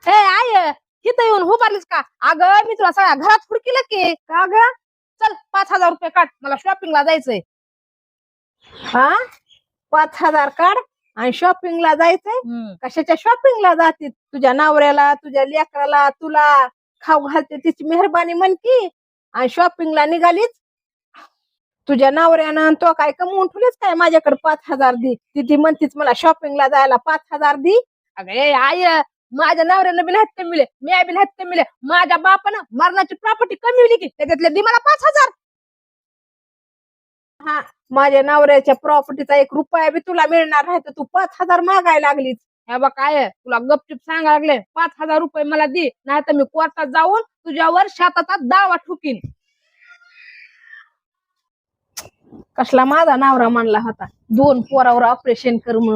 ए I इथं येऊन उभारलीस का? अगं मी तुला सगळ्या घरात हुडकीलं की. का ग? चल 5,000 रुपये काढ, मला शॉपिंगला जायचंय. हा, 5,000 काढ आणि शॉपिंगला जायचंय. कशाच्या शॉपिंगला जाते? तुझ्या नवऱ्याला, तुझ्या लेकराला, तुला खाऊ घालते तिची मेहरबानी म्हण की. आणि शॉपिंगला निघालीच. तुझ्या नवऱ्यानं तो काय कमवून ठेवलीच काय माझ्याकडे 5,000 दे? ती म्हणतीच मला शॉपिंगला जायला 5,000 दे. अगं ए आय, माझ्या नवऱ्यानं बी नाहीत कमीले, मी बी नाहीत कमीले. माझ्या बापानं मरणाची प्रॉपर्टी कमीवली की त्याच्यातले दे मला 5,000. हा, माझ्या नवऱ्याच्या प्रॉपर्टीचा 1 रुपया बी तुला मिळणार नाही तर तू 5,000 मागायला लागलीच. हे बघ काय तुला गपचिप सांगायला लागले, 5,000 रुपये मला दे, नाही तर मी कोर्टात जाऊन तुझ्यावर शेताचा दावा ठोकीन. कसला माझा नवरा म्हणला होता 2 पोरावर ऑपरेशन कर म्हणून.